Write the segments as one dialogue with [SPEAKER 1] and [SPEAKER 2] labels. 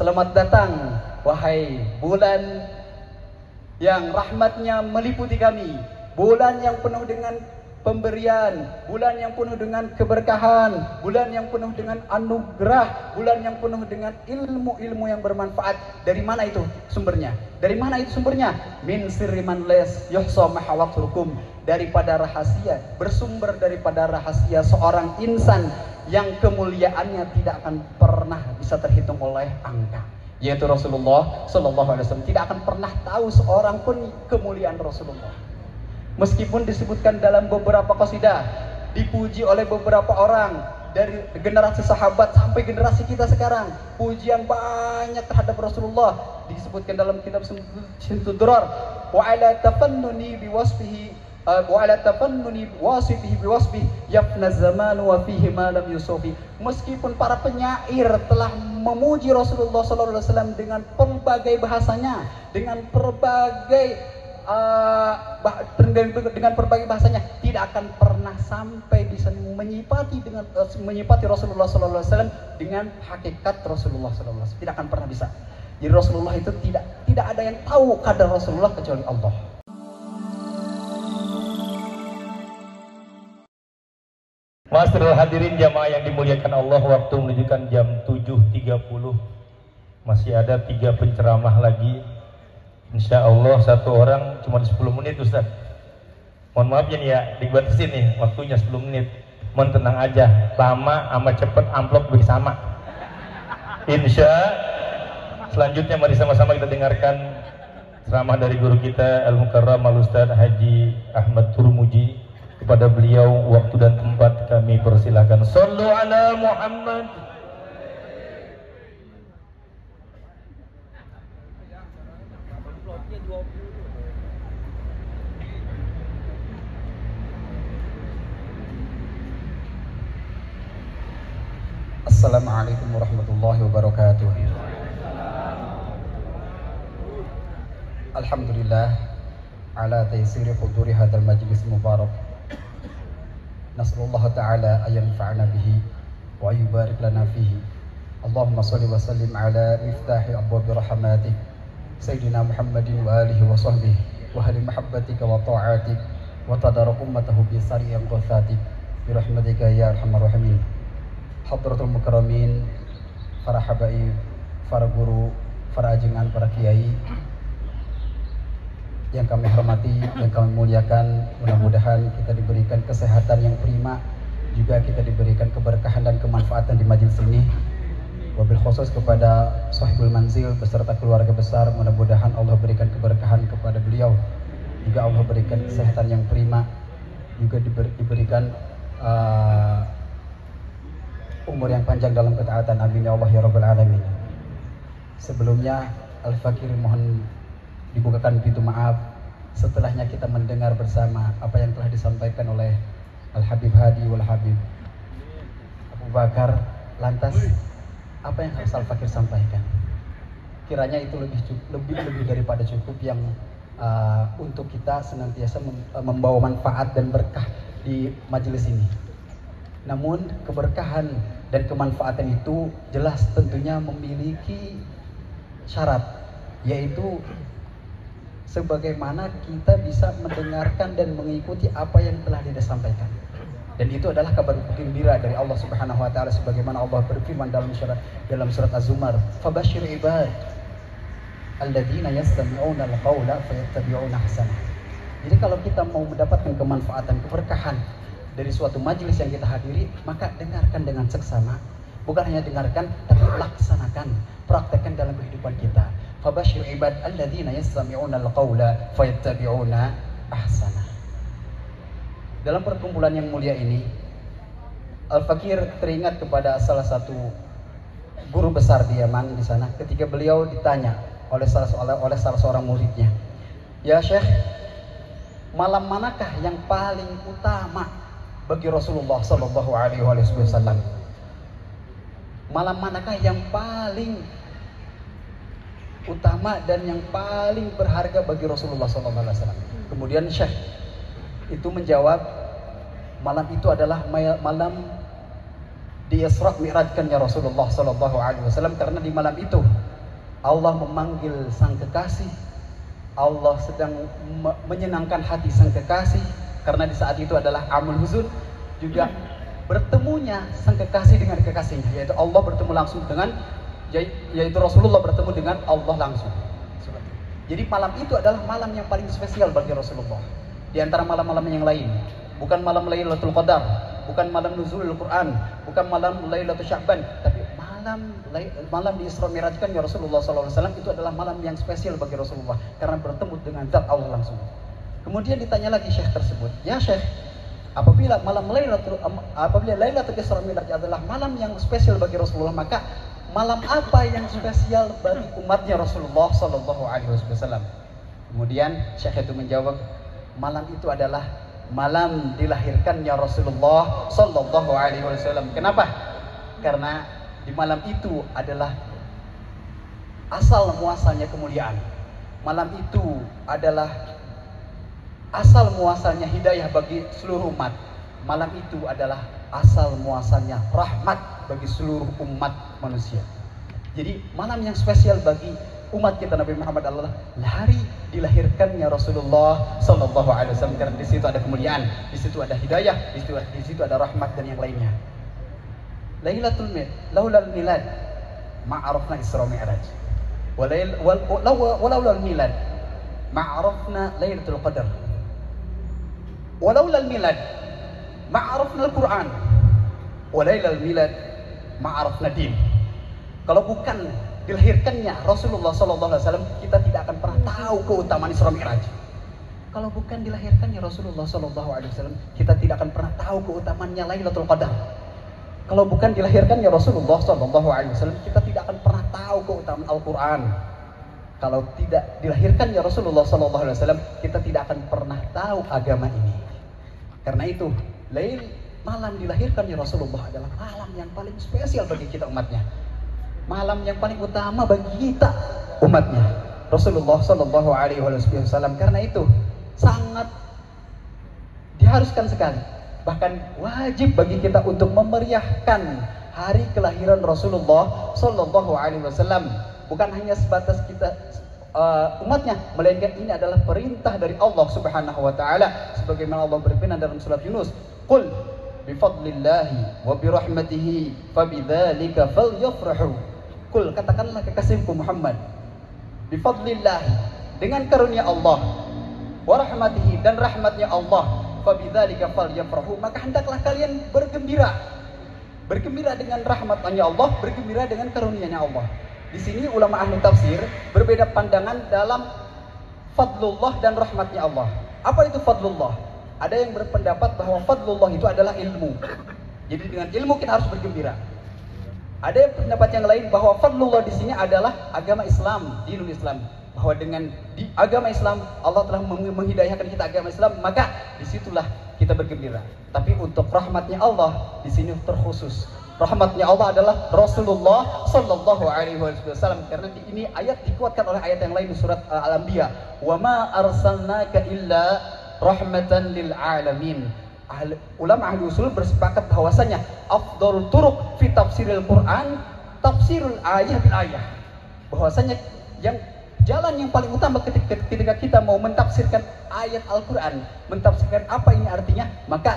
[SPEAKER 1] Selamat datang wahai bulan yang rahmatnya meliputi kami, bulan yang penuh dengan pemberian, bulan yang penuh dengan keberkahan, bulan yang penuh dengan anugerah, bulan yang penuh dengan ilmu-ilmu yang bermanfaat. Dari mana itu sumbernya? Dari mana itu sumbernya? Min sirri man las yuhsa mahawatukum, daripada rahasia, bersumber daripada rahasia seorang insan yang kemuliaannya tidak akan pernah bisa terhitung oleh angka, yaitu Rasulullah Sallallahu Alaihi Wasallam. Tidak akan pernah tahu seorang pun kemuliaan Rasulullah. Meskipun disebutkan dalam beberapa qasidah, dipuji oleh beberapa orang dari generasi sahabat sampai generasi kita sekarang, pujian banyak terhadap Rasulullah. Disebutkan dalam kitab Simtud Durar, wa ala tafannuni biwasfihi wa ala tafannuni wasifihi biwasfihi yafna zaman wa fihi ma lam yusufi. Meskipun para penyair telah memuji Rasulullah sallallahu alaihi wasallam dengan berbagai bahasanya, dengan berbagai dengan berbagai bahasanya, tidak akan pernah sampai bisa menyipati Rasulullah sallallahu alaihi wasallam dengan hakikat Rasulullah sallallahu alaihi wasallam. Tidak akan pernah bisa. Jadi Rasulullah itu tidak ada yang tahu kadar Rasulullah kecuali Allah.
[SPEAKER 2] Masyarul hadirin jamaah yang dimuliakan Allah, waktu menunjukkan jam 7.30. Masih ada 3 penceramah lagi. Insya Allah satu orang cuma 10 menit Ustaz. Mohon maaf ya nih ya, dibatasin nih waktunya 10 menit. Mohon tenang aja, lama sama cepet amplop bersama. Insya selanjutnya mari sama-sama kita dengarkan ceramah dari guru kita Al-Mukarram Al-Ustaz Haji Ahmad Turmuji. Kepada beliau waktu dan tempat kami persilahkan. Sallu ala Muhammad.
[SPEAKER 1] Assalamualaikum warahmatullahi wabarakatuh. Alhamdulillah ala taysiri huduri hadzal majlis mubarak. Nasrullah ta'ala ayanfa'na bihi wa yubarik lana fihi. Allahumma salli wa sallim ala miftahi abwabi rahmatik Sayyidina Muhammadin wa alihi wa sahbihi wa ahli mahabbatika wa ta'atik wa tadarak ummatahu bi sari'an qathatik bi rahmatika ya arhamar rahimin. Hadratul mukarramin, para habaib, para guru, para ajengan, para kiai yang kami hormati, yang kami muliakan, mudah-mudahan kita diberikan kesehatan yang prima, juga kita diberikan keberkahan dan kemanfaatan di majelis ini. Wabil khusus kepada sahibul manzil beserta keluarga besar, mudah-mudahan Allah berikan keberkahan kepada beliau, juga Allah berikan kesehatan yang prima, juga diberikan umur yang panjang dalam ketaatan. Amin ya Allah ya Rabbal Alamin. Sebelumnya Al-Fakir mohon dibukakan pintu maaf. Setelahnya kita mendengar bersama apa yang telah disampaikan oleh Al-Habib Hadi wal Habib Abu Bakar. Lantas apa yang harus Al-Fakir sampaikan? Kiranya itu lebih daripada cukup yang untuk kita senantiasa membawa manfaat dan berkah di majelis ini. Namun keberkahan dan kemanfaatan itu jelas tentunya memiliki syarat, yaitu sebagaimana kita bisa mendengarkan dan mengikuti apa yang telah disampaikan. Dan itu adalah kabar gembira dari Allah Subhanahu wa taala, sebagaimana Allah berfirman dalam surat Az-Zumar, "Fabashshir ibad alladzina yastami'una al-qaula fayattabi'una ahsanah." Jadi kalau kita mau mendapatkan kemanfaatan, keberkahan dari suatu majelis yang kita hadiri, maka dengarkan dengan seksama. Bukan hanya dengarkan, tapi laksanakan, praktekkan dalam kehidupan kita. Fabashshir ibad alladzina yastami'una al-qaula fayattabi'una ahsanah. Dalam perkumpulan yang mulia ini, Al-Fakir teringat kepada salah satu guru besar di Yaman di sana, ketika beliau ditanya oleh salah seorang muridnya, "Ya Syekh, malam manakah yang paling utama bagi Rasulullah sallallahu alaihi wasallam? Malam manakah yang paling utama dan yang paling berharga bagi Rasulullah sallallahu alaihi wasallam?" Kemudian Syekh itu menjawab, malam itu adalah malam di Isra Mi'rajkannya Rasulullah sallallahu alaihi wasallam, karena di malam itu Allah memanggil sang kekasih, Allah sedang menyenangkan hati sang kekasih, karena di saat itu adalah amul huzun. Juga bertemunya sang kekasih dengan kekasihnya, yaitu Allah bertemu langsung dengan, yaitu Rasulullah bertemu dengan Allah langsung. Jadi malam itu adalah malam yang paling spesial bagi Rasulullah di antara malam-malam yang lain. Bukan malam Lailatul Qadar, bukan malam nuzulul Quran, bukan malam Lailatul Sya'ban, tapi malam di Isra Mi'rajkan ya Rasulullah SAW itu adalah malam yang spesial bagi Rasulullah karena bertemu dengan zat Allah langsung. Kemudian ditanya lagi Syekh tersebut, "Ya Syekh, apabila Lailatul Isra Mi'raj adalah malam yang spesial bagi Rasulullah, maka malam apa yang spesial bagi umatnya Rasulullah Sallallahu Alaihi Wasallam?" Kemudian Syekh itu menjawab, malam itu adalah malam dilahirkannya Rasulullah Sallallahu Alaihi Wasallam. Kenapa? Karena di malam itu adalah asal muasalnya kemuliaan. Malam itu adalah asal muasalnya hidayah bagi seluruh umat. Malam itu adalah asal muasalnya rahmat bagi seluruh umat manusia. Jadi malam yang spesial bagi umat kita Nabi Muhammad adalah hari dilahirkannya Rasulullah Sallallahu Alaihi Wasallam, karena di situ ada kemuliaan, di situ ada hidayah, di situ ada rahmat dan yang lainnya. Lailatul milad ma'arafna Isra Mi'raj, walaulal milad ma'arafna Lailatul Qadar, walaulal milad ma'arafna Al-Quran, walailal milad ma'arafna din. Kalau bukan dilahirkannya Rasulullah SAW, kita tidak akan pernah tahu keutamaan Isra Mi'raj. Kalau bukan dilahirkannya Rasulullah SAW, kita tidak akan pernah tahu keutamaannya Lailatul Qadar. Kalau bukan dilahirkannya Rasulullah SAW, kita tidak akan pernah tahu keutamaan Al-Quran. Kalau tidak dilahirkannya Rasulullah SAW, kita tidak akan pernah tahu agama ini. Karena itu, malam dilahirkannya Rasulullah adalah malam yang paling spesial bagi kita umatnya. Malam yang paling utama bagi kita umatnya Rasulullah Sallallahu Alaihi Wasallam. Karena itu sangat diharuskan sekali, bahkan wajib bagi kita untuk memeriahkan hari kelahiran Rasulullah Sallallahu Alaihi Wasallam. Bukan hanya sebatas kita umatnya, melainkan ini adalah perintah dari Allah Subhanahu Wa Taala, sebagaimana Allah berfirman dalam surat Yunus, "Qul bifadlillahi wa birahmatihi fabidzalika falyafrahu." Kul, katakanlah kekasihku Muhammad, bifadlillah, dengan karunia Allah, wa rahmatihi, dan rahmatnya Allah, fabidzalika falyafrahu, maka hendaklah kalian bergembira. Bergembira dengan rahmatnya Allah, bergembira dengan karunia-Nya Allah. Di sini ulama ahli tafsir berbeda pandangan dalam fadlullah dan rahmatnya Allah. Apa itu fadlullah? Ada yang berpendapat bahwa fadlullah itu adalah ilmu. Jadi dengan ilmu kita harus bergembira. Ada yang pendapat yang lain bahwa fadlullah di sini adalah agama Islam, dinul Islam. Bahwa dengan di agama Islam Allah telah menghidayahkan kita agama Islam, maka disitulah kita bergembira. Tapi untuk rahmatnya Allah di sini terkhusus. Rahmatnya Allah adalah Rasulullah Sallallahu Alaihi Wasallam. Karena ini ayat dikuatkan oleh ayat yang lain di surat Al-Anbiya. Wa ma arsalnaka illa rahmatan lil alamin. Ulama ahli usul bersepakat bahwasanya afdal turuq fi tafsiril Quran tafsirul ayah bil ayah. Bahwasanya yang jalan yang paling utama ketika kita mau mentafsirkan ayat Al-Quran, mentafsirkan apa ini artinya, maka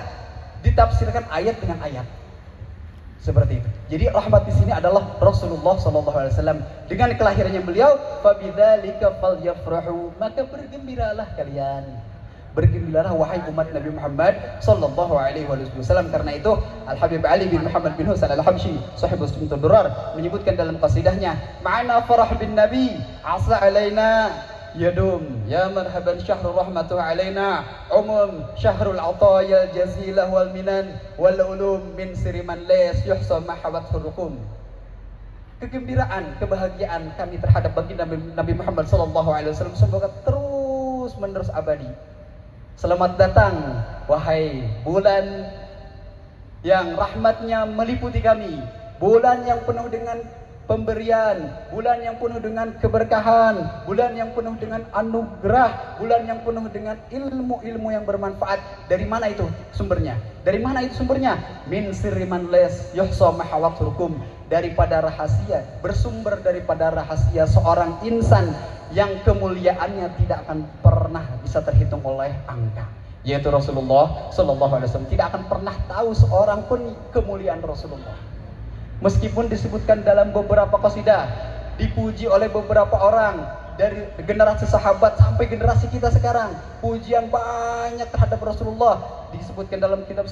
[SPEAKER 1] ditafsirkan ayat dengan ayat. Seperti itu. Jadi rahmat di sini adalah Rasulullah SAW. Dengan kelahirannya beliau, fabidzalika falyafrahu, maka bergembiralah kalian. Bergembiralah wahai umat Nabi Muhammad Sallallahu Alaihi Wasallam. Karena itu Al Habib Ali bin Muhammad bin Husain Al Habsyi Sahibus Sunnatul Durar menyebutkan dalam qasidahnya, ma'ana farah bin Nabi asa alaina yadum ya marhaban syahrul rahmatu alaina umum syahrul ataya jazilah wal minan wal ulum min siriman les yuhsa mahawat hurukum. Kegembiraan, kebahagiaan kami terhadap baginda Nabi Muhammad Sallallahu Alaihi Wasallam semoga terus menerus abadi. Selamat datang wahai bulan yang rahmatnya meliputi kami, bulan yang penuh dengan pemberian, bulan yang penuh dengan keberkahan, bulan yang penuh dengan anugerah, bulan yang penuh dengan ilmu-ilmu yang bermanfaat. Dari mana itu sumbernya? Dari mana itu sumbernya? Min sirri man las yuhsa mahawatukum, daripada rahasia, bersumber daripada rahasia seorang insan yang kemuliaannya tidak akan pernah bisa terhitung oleh angka, yaitu Rasulullah Sallallahu Alaihi Wasallam. Tidak akan pernah tahu seorang pun kemuliaan Rasulullah. Meskipun disebutkan dalam beberapa qasidah, dipuji oleh beberapa orang dari generasi sahabat sampai generasi kita sekarang, pujian banyak terhadap Rasulullah. Disebutkan dalam kitab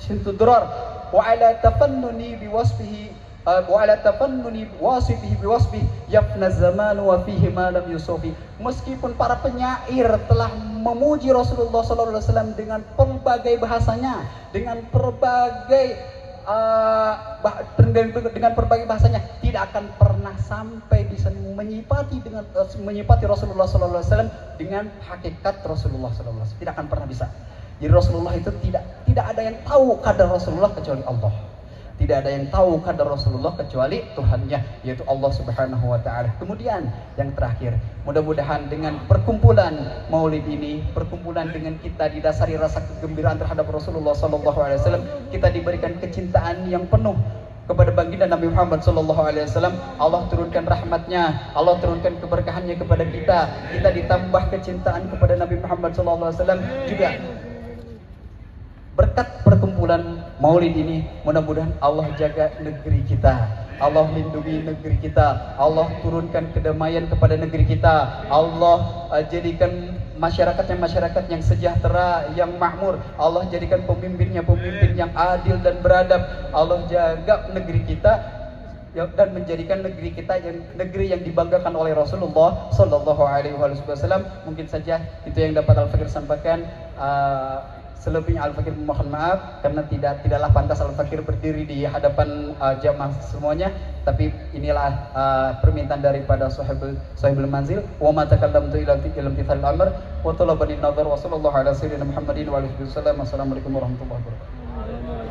[SPEAKER 1] Simtud Durar, wa ala tafannuni biwasfihi wa ala tafannuni wasifihi biwasfihi yafna zaman wa fihi ma lam yusufi. Meskipun para penyair telah memuji Rasulullah sallallahu alaihi wasallam dengan pelbagai bahasanya, dengan berbagai dengan berbagai bahasanya, tidak akan pernah sampai bisa menyipati Rasulullah sallallahu alaihi wasallam dengan hakikat Rasulullah sallallahu alaihi wasallam. Tidak akan pernah bisa. Jadi Rasulullah itu tidak ada yang tahu kadar Rasulullah kecuali Allah. Tidak ada yang tahu kadar Rasulullah kecuali Tuhannya, yaitu Allah Subhanahu wa taala. Kemudian yang terakhir, mudah-mudahan dengan perkumpulan Maulid ini, perkumpulan dengan kita didasari rasa kegembiraan terhadap Rasulullah sallallahu alaihi wasallam, kita diberikan kecintaan yang penuh kepada baginda Nabi Muhammad sallallahu alaihi wasallam. Allah turunkan rahmatnya, Allah turunkan keberkahannya kepada kita. Kita ditambah kecintaan kepada Nabi Muhammad sallallahu alaihi wasallam juga. Berkat perkumpulan Maulid ini, mudah-mudahan Allah jaga negeri kita, Allah lindungi negeri kita, Allah turunkan kedamaian kepada negeri kita, Allah jadikan masyarakatnya masyarakat yang sejahtera, yang makmur, Allah jadikan pemimpinnya pemimpin yang adil dan beradab, Allah jaga negeri kita dan menjadikan negeri kita yang negeri yang dibanggakan oleh Rasulullah Sallallahu Alaihi Wasallam. Mungkin saja itu yang dapat Al-Fakir sampaikan. Selebihnya Al-Fakir mohon maaf karena tidaklah pantas Al-Fakir berdiri di hadapan jamaah semuanya, tapi inilah permintaan daripada sahibul manzil. Wa ma takallamtu illa fi imtithal al-amr wa talabani an-nadhar wa sallallahu ala sayyidina Muhammadin wa alihi wasallam. Assalamualaikum warahmatullahi wabarakatuh.